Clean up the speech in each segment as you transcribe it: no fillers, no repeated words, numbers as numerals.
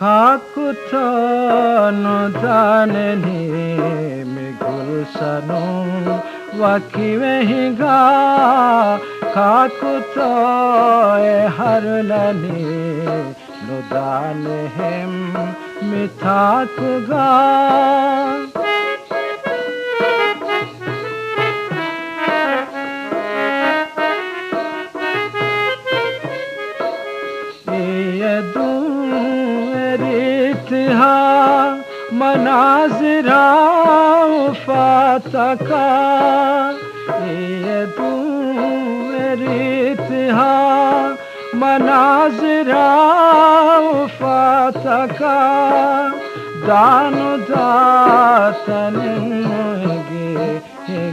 Kakuto no daneni mi gulsanu wakivehinga Kakuto e harlani no danehem mithakuga मनाज़िरा फ़ातका ये तू मेरी तिहा मनाज़िरा फ़ातका दानु दातनगे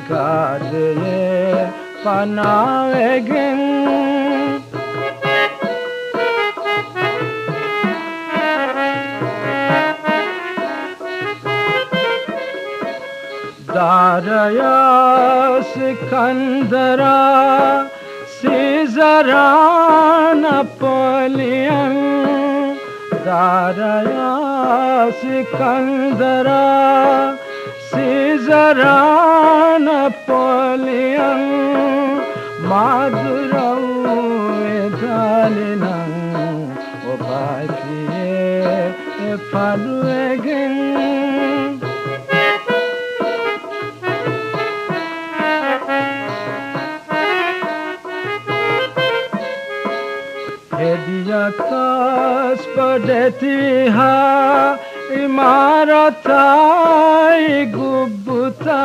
गादे पनावेगें दारया सिकंदरा सीज़रा नपोलियन दारया सिकंदरा सीज़रा नपोलियन माधुरौ दालिनं ओ बाकिये फालुएगें Hediyakas padetiha imaratai gubbuta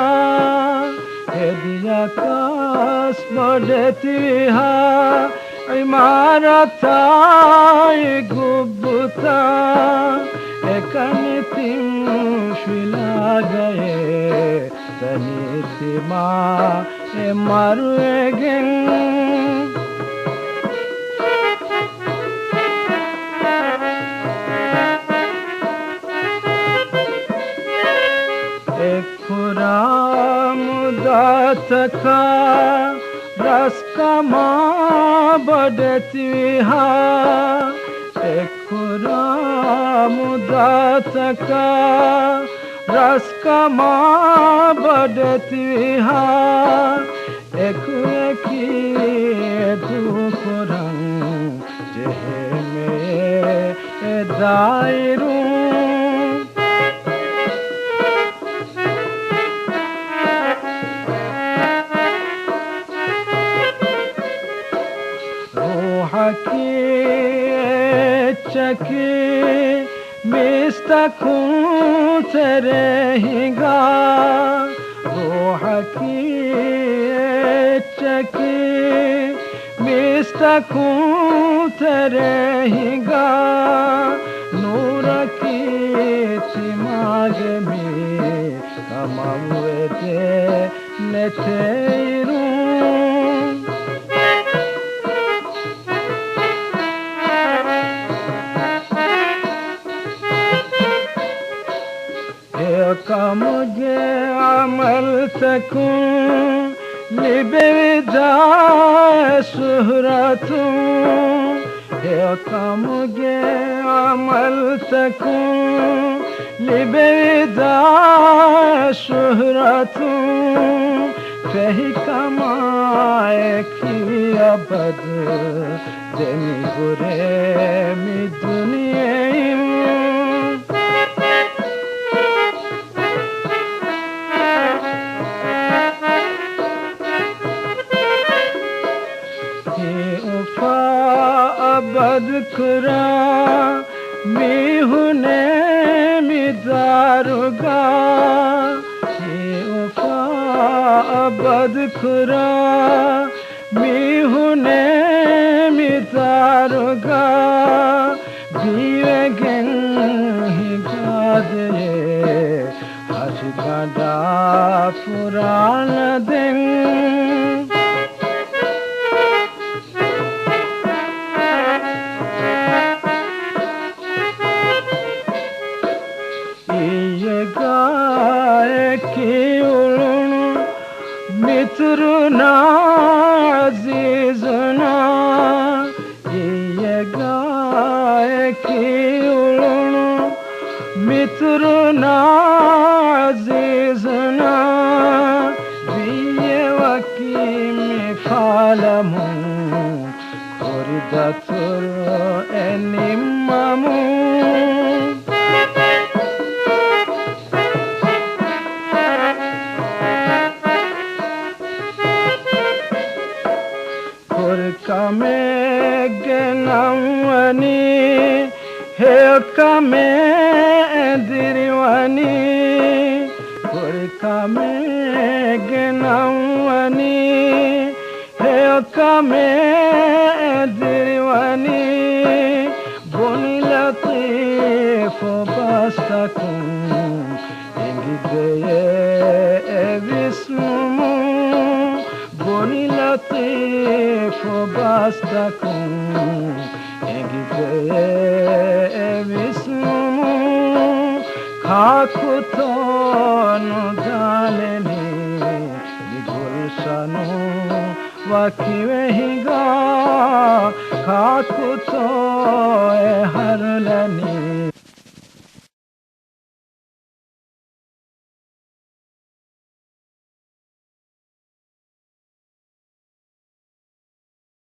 Hediyakas padetiha imaratai gubbuta ekanitim shilagaye tanitima emaruegen मुदातका रस्कमा बदतिहा एकुरा मुदातका रस्कमा बदतिहा एकुकी दुकुरं जेहे में दायरू चकी मिस्तखूं रहेगा रोह की चकी मिस्तखूं रहेगा नूर की दिमाग में कमावे दे नेतेरू का मुझे अमल तकूं लिबेदा सुहरतूं का मुझे अमल तकूं लिबेदा सुहरतूं कहीं कमाए की अबद देनी बुरे में दुनिया बदखुरा मिहुने मिदारुगा ये उफा बदखुरा मिहुने मिदारुगा बीवे गेंही गादे हशगदा पुराण दिन मित्रना अज़ीज़ना ये गाय की उड़न mitruna azizuna biye vakimi falamu koridatur enimamu kame genamani he kame diriwani kame genamani he kame diriwani boni latif bastakum engideye evismumu boni latif bastakum engideye evismumu kakutonu daleni gulshanu wakivehiga kakuto harlani